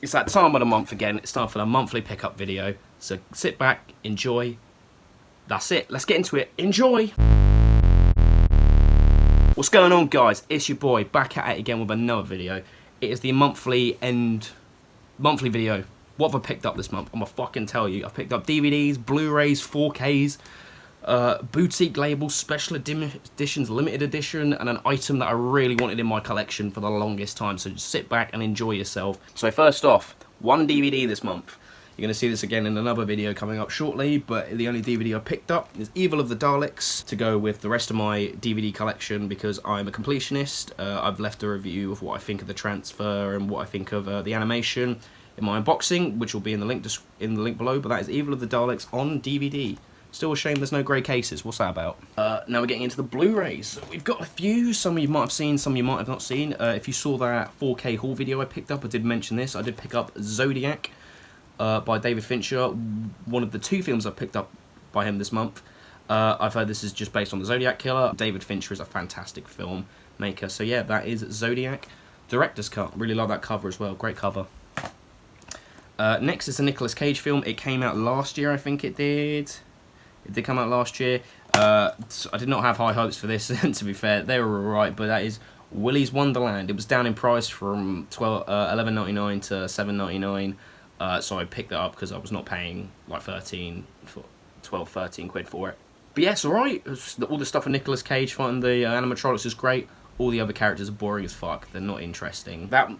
It's that time of the month again. It's time for the monthly pickup video. So sit back, enjoy. That's it. Let's get into it. Enjoy. What's going on, guys? It's your boy back at it again with another video. It is the monthly video. What have I picked up this month? I'm gonna fucking tell you. I've picked up DVDs, Blu-rays, 4Ks, boutique labels, special editions, limited edition, and an item that I really wanted in my collection for the longest time. So just sit back and enjoy yourself. So first off, one DVD this month. You're going to see this again in another video coming up shortly, but the only DVD I picked up is Evil of the Daleks to go with the rest of my DVD collection because I'm a completionist. I've left a review of what I think of the transfer and what I think of the animation in my unboxing, which will be in the link below, but that is Evil of the Daleks on DVD. Still a shame there's no grey cases. What's that about? Now we're getting into the Blu-rays. So we've got a few. Some of you might have seen, some of you might have not seen. If you saw that 4K haul video I picked up, I did mention this. I did pick up Zodiac by David Fincher. One of the two films I picked up by him this month. I've heard this is just based on the Zodiac Killer. David Fincher is a fantastic film maker. So yeah, that is Zodiac. Director's cut. Really love that cover as well. Great cover. Next is a Nicolas Cage film. It came out last year, I think it did. It did come out last year. I did not have high hopes for this, to be fair. They were alright, but that is Willy's Wonderland. It was down in price from $11.99 to $7.99. So I picked it up because I was not paying like 13 quid for it. But yes, alright. All the stuff with Nicolas Cage fighting the animatronics is great. All the other characters are boring as fuck. They're not interesting. That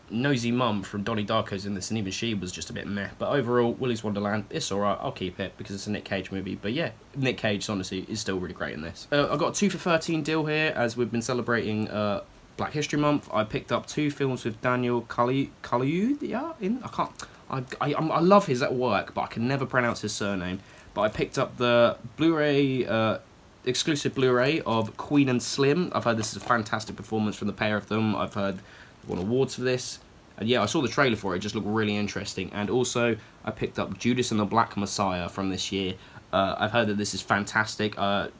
nosy mum from Donnie Darko's in this, and even she was just a bit meh. But overall, Willy's Wonderland, it's alright. I'll keep it because it's a Nick Cage movie. But yeah, Nick Cage, honestly, is still really great in this. I've got a 2 for 13 deal here, as we've been celebrating Black History Month. I picked up 2 films with Daniel Kaluuya in. I love his at work, but I can never pronounce his surname. But I picked up the Blu-ray, exclusive Blu-ray of Queen and Slim. I've heard this is a fantastic performance from the pair of them. I've heard they won awards for this. And yeah, I saw the trailer for it. It just looked really interesting. And also, I picked up Judas and the Black Messiah from this year. I've heard that this is fantastic.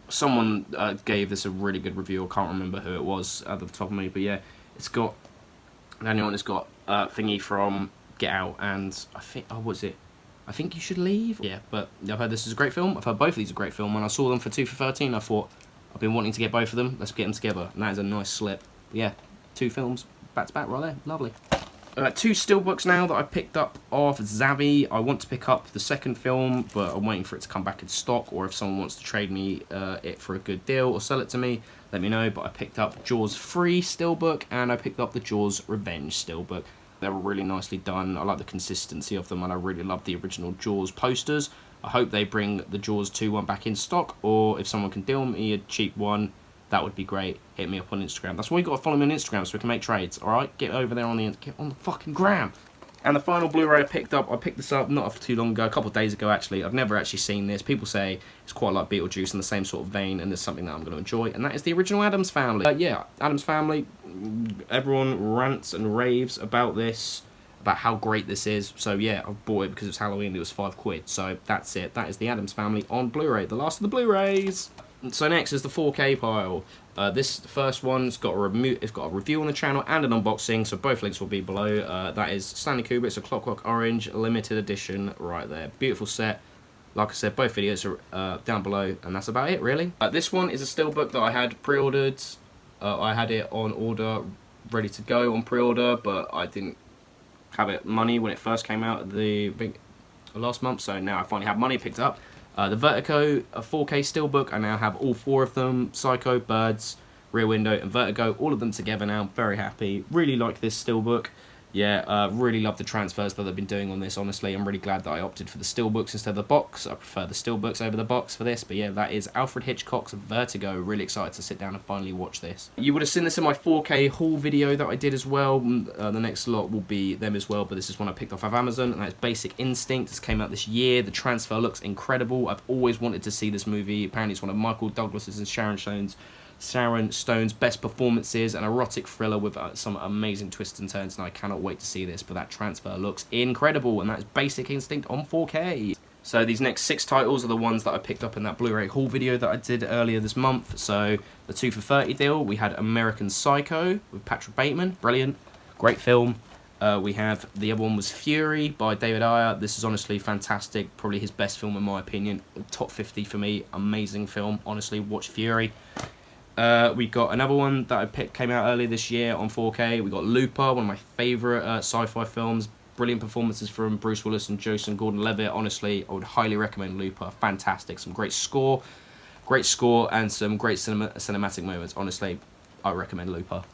Someone gave this a really good review. I can't remember who it was at the top of me. But yeah, it's got Daniel, and it's got thingy from Get Out, and I think, oh, what's it? I Think You Should Leave. Yeah, but I've heard this is a great film. I've heard both of these are a great film. When I saw them for 2 for 13, I thought, I've been wanting to get both of them. Let's get them together. And that is a nice slip. But yeah, 2 films back to back right there. Lovely. 2 Stillbooks now that I picked up off Zavvi. I want to pick up the second film, but I'm waiting for it to come back in stock, or if someone wants to trade me it for a good deal or sell it to me, let me know. But I picked up Jaws 3 Stillbook, and I picked up the Jaws Revenge Stillbook. They were really nicely done. I like the consistency of them, and I really love the original Jaws posters. I hope they bring the Jaws 2 one back in stock, or if someone can deal me a cheap one, that would be great. Hit me up on Instagram. That's why you got to follow me on Instagram so we can make trades, alright? Get over there on the fucking gram. And the final Blu-ray I picked this up not too long ago, a couple of days ago actually. I've never actually seen this. People say it's quite like Beetlejuice in the same sort of vein, and it's something that I'm going to enjoy, and that is the original Addams Family. Yeah, Addams Family, everyone rants and raves about this, about how great this is. So yeah, I bought it because it was Halloween, it was 5 quid. So that's it. That is the Addams Family on Blu-ray, the last of the Blu-rays. So next is the 4K pile. This first one's got a review on the channel and an unboxing, so both links will be below. That is Stanley Kubrick's A Clockwork Orange limited edition right there. Beautiful set. Like I said, both videos are down below, and that's about it really. This one is a Stillbook that I had pre-ordered. I had it on order, ready to go on pre-order, but I didn't have it money when it first came out last month, so now I finally have money picked up. The Vertigo 4K Stillbook, I now have all 4 of them. Psycho, Birds, Rear Window, and Vertigo, all of them together now. I'm very happy. Really like this Stillbook. Yeah, really love the transfers that they've been doing on this, honestly. I'm really glad that I opted for the Stillbooks instead of the box. I prefer the Stillbooks over the box for this, but yeah, that is Alfred Hitchcock's Vertigo. Really excited to sit down and finally watch this. You would have seen this in my 4K haul video that I did as well. The next lot will be them as well, but this is one I picked off of Amazon, and that's Basic Instinct. This came out this year. The transfer looks incredible. I've always wanted to see this movie. Apparently it's one of Michael Douglas's and Sharon Stone's best performances, an erotic thriller with some amazing twists and turns, and I cannot wait to see this. But that transfer looks incredible, and that's Basic Instinct on 4K. So these next 6 titles are the ones that I picked up in that Blu-ray haul video that I did earlier this month. So the 2 for 30 deal, we had American Psycho with Patrick Bateman, brilliant, great film. We have the other one was Fury by David Ayer. This is honestly fantastic, probably his best film in my opinion. Top 50 for me, amazing film. Honestly, watch Fury. We got another one that I picked, came out earlier this year on 4K. We got Looper, one of my favourite sci-fi films. Brilliant performances from Bruce Willis and Joseph Gordon-Levitt. Honestly, I would highly recommend Looper. Fantastic, some great score, and some great cinematic moments. Honestly, I recommend Looper.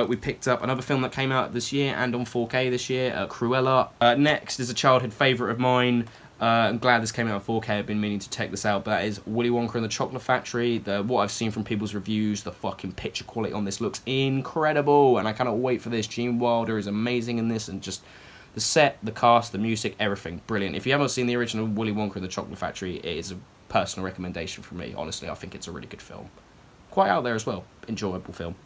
We picked up another film that came out this year and on 4K this year, Cruella. Next is a childhood favourite of mine. I'm glad this came out on 4K. I've been meaning to check this out, but that is Willy Wonka and the Chocolate Factory. What I've seen from people's reviews, the fucking picture quality on this looks incredible, and I cannot wait for this. Gene Wilder is amazing in this, and just the set, the cast, the music, everything, brilliant. If you haven't seen the original Willy Wonka and the Chocolate Factory, it is a personal recommendation from me. Honestly, I think it's a really good film. Quite out there as well. Enjoyable film.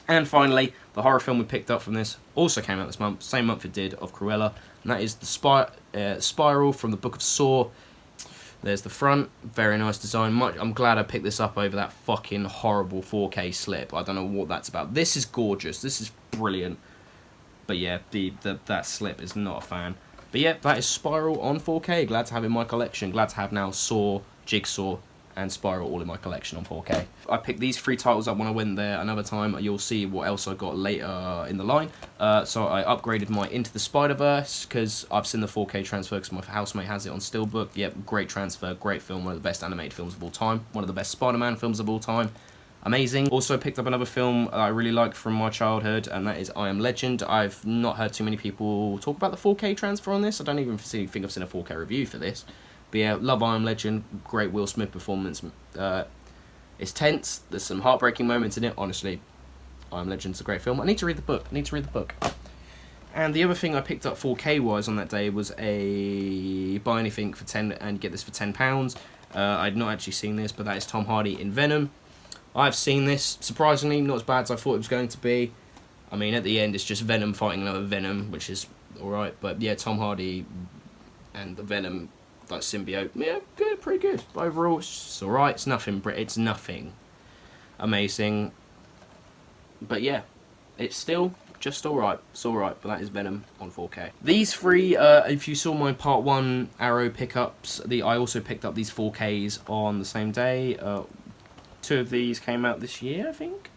And finally, the horror film we picked up from this also came out this month, same month it did, of Cruella, and that is the Spiral from the Book of Saw. There's the front, very nice design. I'm glad I picked this up over that fucking horrible 4K slip. I don't know what that's about. This is gorgeous, this is brilliant. But yeah, that slip is not a fan. But yeah, that is Spiral on 4K. Glad to have in my collection. Glad to have now Saw, Jigsaw, and Spiral all in my collection on 4K. I picked these 3 titles up when I went there. Another time you'll see what else I got later in the line. So I upgraded my Into the Spider-Verse because I've seen the 4K transfer because my housemate has it on Stillbook. Yep, great transfer, great film, one of the best animated films of all time, one of the best Spider-Man films of all time. Amazing. Also picked up another film I really like from my childhood, and that is I Am Legend. I've not heard too many people talk about the 4K transfer on this. I don't even think I've seen a 4K review for this. But yeah, love I Am Legend, great Will Smith performance. It's tense, there's some heartbreaking moments in it, honestly. I Am Legend's a great film. I need to read the book. And the other thing I picked up 4K-wise on that day was a buy anything for 10 and get this for £10. I'd not actually seen this, but that is Tom Hardy in Venom. I've seen this, surprisingly, not as bad as I thought it was going to be. I mean, at the end, it's just Venom fighting another Venom, which is alright. But yeah, Tom Hardy and the Venom like symbiote, yeah, good, pretty good. But overall, it's alright. It's nothing amazing. But yeah, it's still just alright. It's alright, but that is Venom on 4K. These 3, if you saw my part 1 Arrow pickups, I also picked up these 4Ks on the same day. 2 of these came out this year, I think.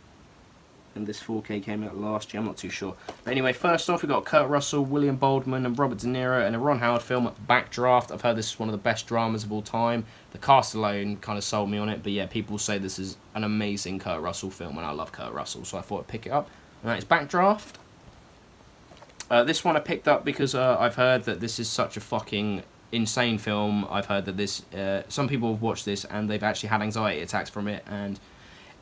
And this 4K came out last year, I'm not too sure. But anyway, first off, we got Kurt Russell, William Baldwin, and Robert De Niro in a Ron Howard film, Backdraft. I've heard this is one of the best dramas of all time. The cast alone kind of sold me on it, but yeah, people say this is an amazing Kurt Russell film, and I love Kurt Russell, so I thought I'd pick it up. And that is Backdraft. This one I picked up because I've heard that this is such a fucking insane film. I've heard that this, some people have watched this and they've actually had anxiety attacks from it, and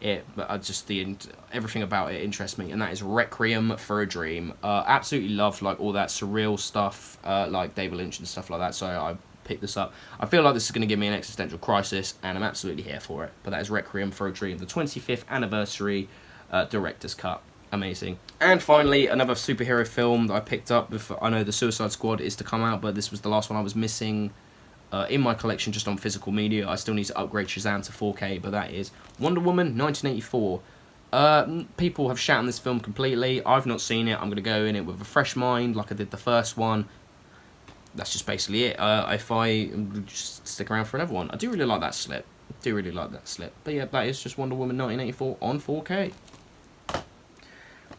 everything about it interests me, and that is Requiem for a Dream. Absolutely love like all that surreal stuff, like David Lynch and stuff like that. So I picked this up. I feel like this is going to give me an existential crisis, and I'm absolutely here for it. But that is Requiem for a Dream, the 25th anniversary director's cut. Amazing. And finally, another superhero film that I picked up. I know the Suicide Squad is to come out, but this was the last one I was missing in my collection just on physical media. I still need to upgrade Shazam to 4K, but that is Wonder Woman 1984. People have shat on this film completely. I've not seen it. I'm going to go in it with a fresh mind like I did the first one. That's just basically it. If I just stick around for another one. I do really like that slip. But yeah, that is just Wonder Woman 1984 on 4K.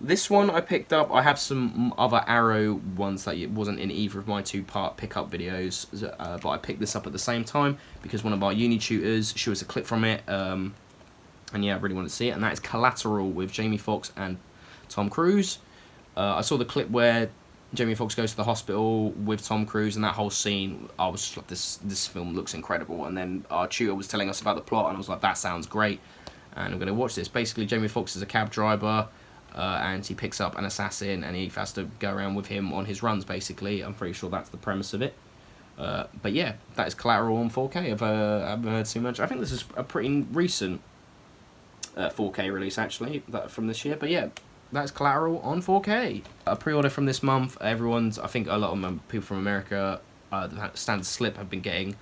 This one I picked up. I have some other Arrow ones that it wasn't in either of my 2-part pickup videos, but I picked this up at the same time because one of our uni tutors showed us a clip from it, and yeah, I really wanted to see it, and that is Collateral with Jamie Foxx and Tom Cruise. I saw the clip where Jamie Foxx goes to the hospital with Tom Cruise, and that whole scene, I was just like, this film looks incredible, and then our tutor was telling us about the plot, and I was like, that sounds great, and I'm going to watch this. Basically, Jamie Foxx is a cab driver, and he picks up an assassin, and he has to go around with him on his runs, basically. I'm pretty sure that's the premise of it. But yeah, that is Collateral on 4K. I haven't heard too much. I think this is a pretty recent 4K release, actually, from this year. But yeah, that's Collateral on 4K. A pre-order from this month. I think a lot of people from America, that Standard Slip, have been getting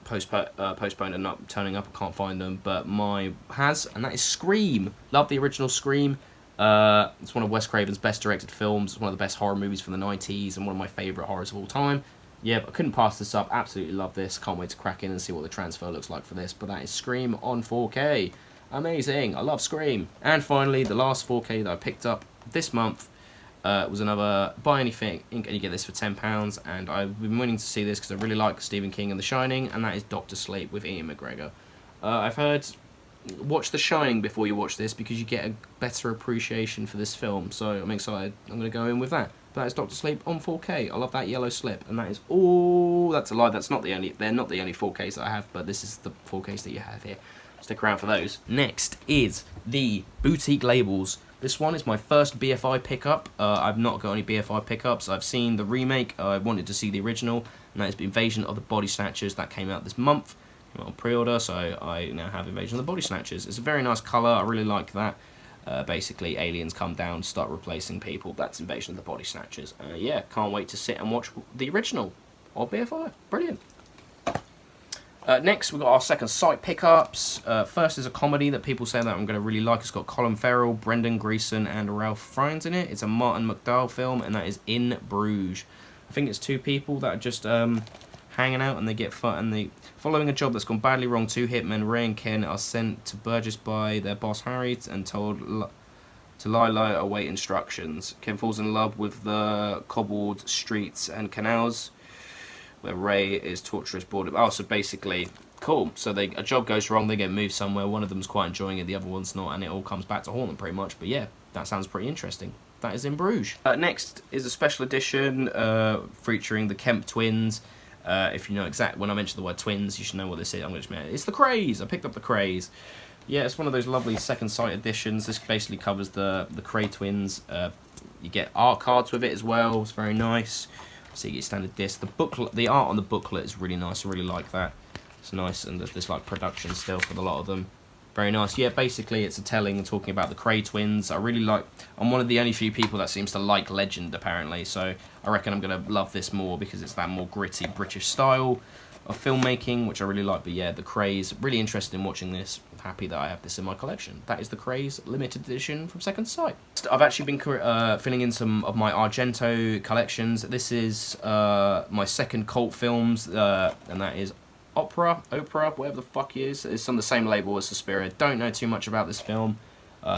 postponed and not turning up. I can't find them, but mine has, and that is Scream. Love the original Scream. It's one of Wes Craven's best directed films. It's one of the best horror movies from the 90s and one of my favourite horrors of all time. Yeah, but I couldn't pass this up. Absolutely love this. Can't wait to crack in and see what the transfer looks like for this. But that is Scream on 4K. Amazing. I love Scream. And finally, the last 4K that I picked up this month was another Buy Anything, and you get this for £10. And I've been wanting to see this because I really like Stephen King and The Shining, and that is Doctor Sleep with Ian McGregor. I've heard, watch The Shining before you watch this because you get a better appreciation for this film. So I'm excited. I'm going to go in with that. That is Doctor Sleep on 4K. I love that yellow slip, and that is all. That's a lie. That's not the only. They're not the only 4Ks that I have, but this is the 4Ks that you have here. Stick around for those. Next is the boutique labels. This one is my first BFI pickup. I've not got any BFI pickups. I've seen the remake. I wanted to see the original, and that is Invasion of the Body Snatchers that came out this month. Came out on pre-order, so I now have Invasion of the Body Snatchers. It's a very nice colour. I really like that. Basically, aliens come down, start replacing people. That's Invasion of the Body Snatchers. Yeah, can't wait to sit and watch the original of BFI. Brilliant. Next, we've got our second site pickups. First is a comedy that people say that I'm going to really like. It's got Colin Farrell, Brendan Gleeson, and Ralph Fiennes in it. It's a Martin McDowell film, and that is In Bruges. I think it's two people that are just hanging out, and they get following a job that's gone badly wrong. Two hitmen, Ray and Ken, are sent to Burgess by their boss Harry and told to lie low, await instructions. Ken falls in love with the cobbled streets and canals where Ray is torturous bored. Oh, so basically, cool. So a job goes wrong, they get moved somewhere. One of them's quite enjoying it, the other one's not, and it all comes back to haunt them pretty much. But yeah, that sounds pretty interesting. That is In Bruges. Next is a special edition featuring the Kemp twins. If you know exactly, when I mention the word twins, you should know what this is. I'm going to it's the Craze. I picked up the Craze. Yeah, it's one of those lovely second sight editions. This basically covers the Cray twins. You get art cards with it as well. It's very nice. So you get standard disc. The booklet, the art on the booklet is really nice. I really like that. It's nice, and there's like production still for a lot of them. Very nice. Yeah, basically it's a telling and talking about the Cray twins. I'm one of the only few people that seems to like Legend, apparently, so I reckon I'm going to love this more because it's that more gritty British style of filmmaking, which I really like. But yeah, the Craze, really interested in watching this. I'm happy that I have this in my collection. That is the Craze limited edition from Second Sight. I've actually been filling in some of my Argento collections. This is my second cult films, and that is Opera, whatever the fuck it is. It's on the same label as Suspiria. Don't know too much about this film.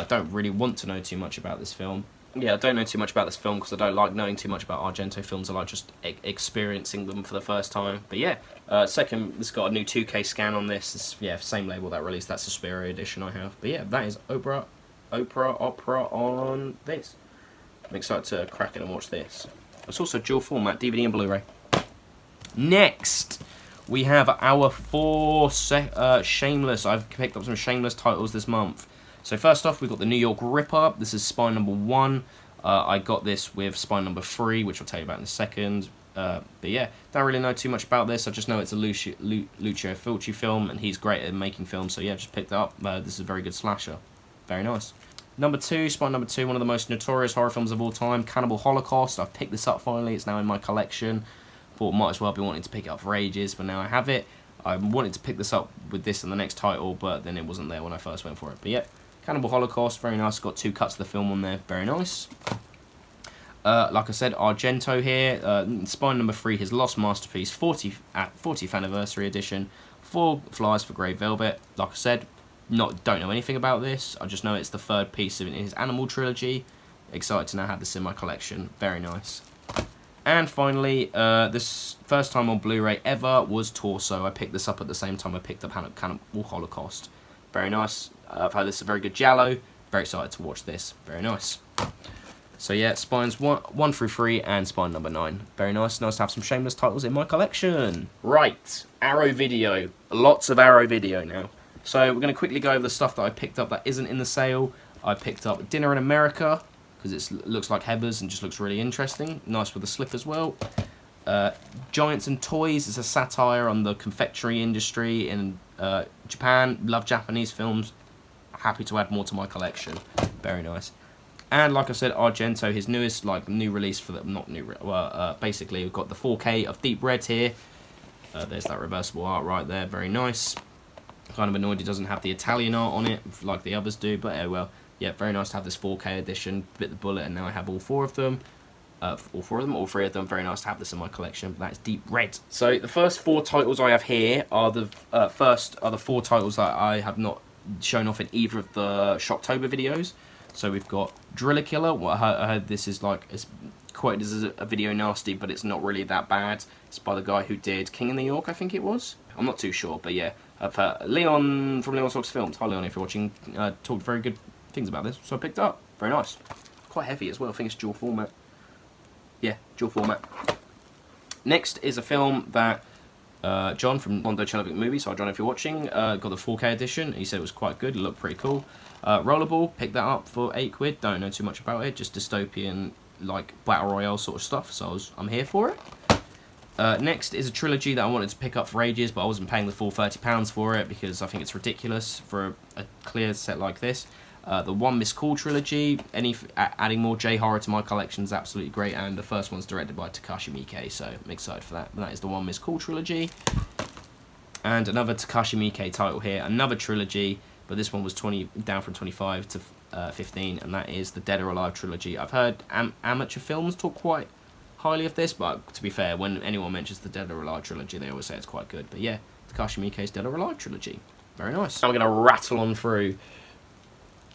Don't really want to know too much about this film. Yeah, I don't know too much about this film because I don't like knowing too much about Argento films. I like just experiencing them for the first time. But yeah, second, this got a new 2K scan on this. It's, yeah, same label that released that Suspiria edition I have. But yeah, that is Opera on this. I'm excited to crack it and watch this. It's also dual format, DVD and Blu-ray. Next, we have our Shameless. I've picked up some Shameless titles this month. So first off, we've got the New York Ripper. This is spine number 1. I got this with spine number 3, which I'll tell you about in a second. But yeah, don't really know too much about this. I just know it's a Lucio Fulci film, and he's great at making films. So yeah, just picked it up. This is a very good slasher. Very nice. Number 2, spine number 2, one of the most notorious horror films of all time, Cannibal Holocaust. I've picked this up finally. It's now in my collection. Thought might as well be wanting to pick it up for ages, but now I have it. I wanted to pick this up with this and the next title, but then it wasn't there when I first went for it. But yeah, Cannibal Holocaust, very nice. Got 2 cuts of the film on there, very nice. Like I said, Argento here. Spine number 3, his lost masterpiece, 40th anniversary edition. 4 flies for Grey Velvet. Like I said, don't know anything about this. I just know it's the 3rd piece in his Animal trilogy. Excited to now have this in my collection. Very nice. And finally, this first time on Blu-ray ever was Torso. I picked this up at the same time I picked up Cannibal Holocaust. Very nice. I've had this a very good Giallo. Very excited to watch this. Very nice. So yeah, spines 1 through 3 and spine number 9. Very nice. Nice to have some Shameless titles in my collection. Right, Arrow Video. Lots of Arrow Video now. So we're going to quickly go over the stuff that I picked up that isn't in the sale. I picked up Dinner in America, because it looks like Hebbers and just looks really interesting. Nice with the slip as well. Giants and Toys is a satire on the confectionery industry in Japan. Love Japanese films. Happy to add more to my collection. Very nice. And like I said, Argento, his newest new release for the basically we've got the 4K of Deep Red here. There's that reversible art right there. Very nice. Kind of annoyed he doesn't have the Italian art on it like the others do, but oh well. yeah, very nice to have this 4K edition. Bit the bullet, and now I have all four of them. All three of them. Very nice to have this in my collection. That's Deep Red. So the first four titles I have here are the four titles that I have not shown off in either of the Shocktober videos. So we've got Driller Killer. Well, I heard this is like, it's quoted as a video nasty, but it's not really that bad. It's by the guy who did King of New York, I think it was. I'm not too sure, but yeah. Leon from Leon Sox Films. Hi Leon, if you're watching. Talked very good things about this, so I picked it up. Very nice. Quite heavy as well. I think it's dual format. Yeah, dual format. Next is a film that John from Mondo Chelavic Movies, so John, if you're watching, got the 4K edition. He said it was quite good. It looked pretty cool. Rollerball, picked that up for £8. Don't know too much about it. Just dystopian, like battle royale sort of stuff. So I'm here for it. Next is a trilogy that I wanted to pick up for ages, but I wasn't paying the full £30 for it because I think it's ridiculous for a clear set like this. The One Miss Call trilogy, adding more J-horror to my collection is absolutely great, and the first one's directed by Takashi Miike, so I'm excited for that. But that is the One Miss Call trilogy. And another Takashi Miike title here, another trilogy, but this one was down from 25 to 15, and that is the Dead or Alive trilogy. I've heard amateur films talk quite highly of this, but to be fair, when anyone mentions the Dead or Alive trilogy, they always say it's quite good. But yeah, Takashi Miike's Dead or Alive trilogy. Very nice. Now I'm going to rattle on through.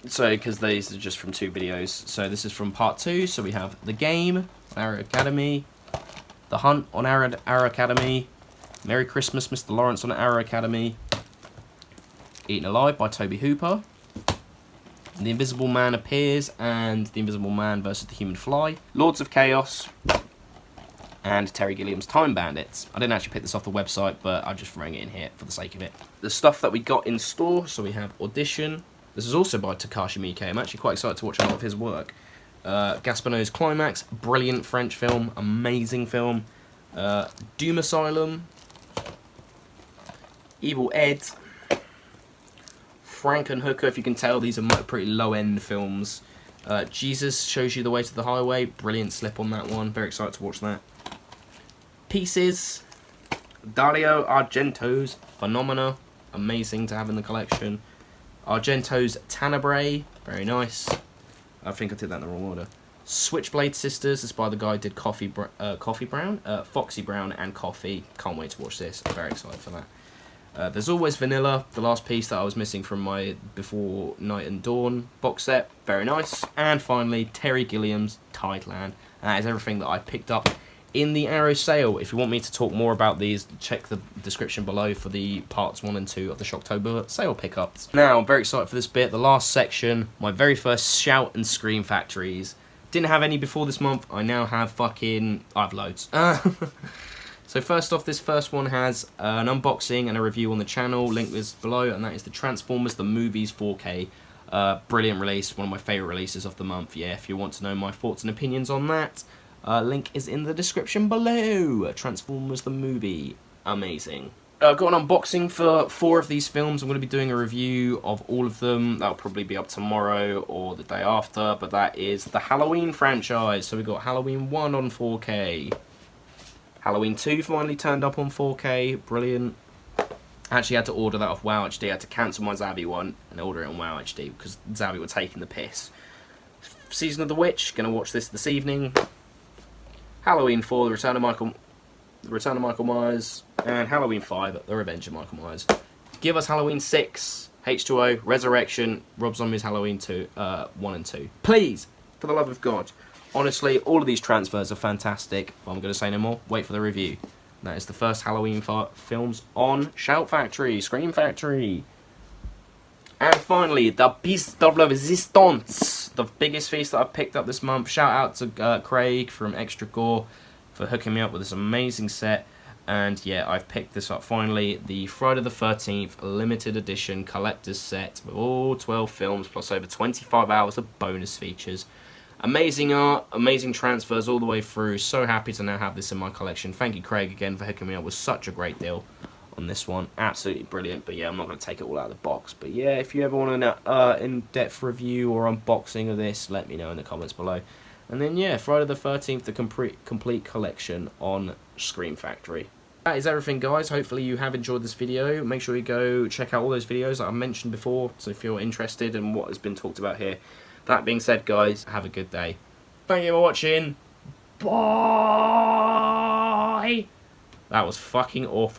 So, because these are just from 2 videos. So this is from part 2. So we have The Game on Arrow Academy, The Hunt on Arrow Academy, Merry Christmas, Mr. Lawrence on Arrow Academy, Eaten Alive by Toby Hooper, The Invisible Man Appears, and The Invisible Man vs. the Human Fly, Lords of Chaos, and Terry Gilliam's Time Bandits. I didn't actually pick this off the website, but I'm just throwing it in here for the sake of it. The stuff that we got in store, so we have Audition. This is also by Takashi Miike. I'm actually quite excited to watch a lot of his work. Gaspino's Climax, brilliant French film, amazing film. Doom Asylum, Evil Ed, Frankenhooker, if you can tell, these are pretty low-end films. Jesus Shows You the Way to the Highway, brilliant slip on that one, very excited to watch that. Pieces, Dario Argento's Phenomena, amazing to have in the collection. Argento's Tenebrae, very nice. I think I did that in the wrong order. Switchblade Sisters, this is by the guy who did Foxy Brown and Coffee. Can't wait to watch this, I'm very excited for that. There's Always Vanilla, the last piece that I was missing from my Before Night and Dawn box set, very nice. And finally, Terry Gilliam's Tideland, and that is everything that I picked up in the Arrow sale. If you want me to talk more about these, check the description below for the parts 1 and 2 of the Shocktober sale pickups. Now, I'm very excited for this bit, the last section, my very first Shout and Scream factories. Didn't have any before this month, I now have I have loads. So first off, this first one has an unboxing and a review on the channel, link is below, and that is the Transformers The Movies 4K. Brilliant release, one of my favourite releases of the month. Yeah, if you want to know my thoughts and opinions on that, link is in the description below. Transformers the movie. Amazing. I've got an unboxing for 4 of these films. I'm going to be doing a review of all of them. That'll probably be up tomorrow or the day after. But that is the Halloween franchise. So we've got Halloween 1 on 4K. Halloween 2 finally turned up on 4K. Brilliant. I actually had to order that off WoW HD. I had to cancel my Zabi one and order it on WoW HD because Zabi were taking the piss. Season of the Witch. Going to watch this evening. Halloween 4, The Return of Michael Myers, and Halloween 5, The Revenge of Michael Myers. Give us Halloween 6, H2O, Resurrection, Rob Zombie's Halloween 1 and 2. Please, for the love of God. Honestly, all of these transfers are fantastic. But I'm going to say no more. Wait for the review. That is the first Halloween films on Shout Factory, Scream Factory. And finally, the Beast of la Resistance, the biggest feast that I've picked up this month. Shout out to Craig from Extra Gore for hooking me up with this amazing set. And yeah, I've picked this up finally, the Friday the 13th limited edition collector's set with all 12 films plus over 25 hours of bonus features. Amazing art, amazing transfers all the way through. So happy to now have this in my collection. Thank you, Craig, again for hooking me up with such a great deal on this one. Absolutely brilliant. But yeah, I'm not going to take it all out of the box. But yeah, if you ever want an in-depth review or unboxing of this, let me know in the comments below. And then yeah, Friday the 13th, the complete collection on Scream Factory. That is everything, guys. Hopefully you have enjoyed this video. Make sure you go check out all those videos that I mentioned before, so if you're interested in what has been talked about here. That being said, guys, have a good day. Thank you for watching. Bye! That was fucking awful.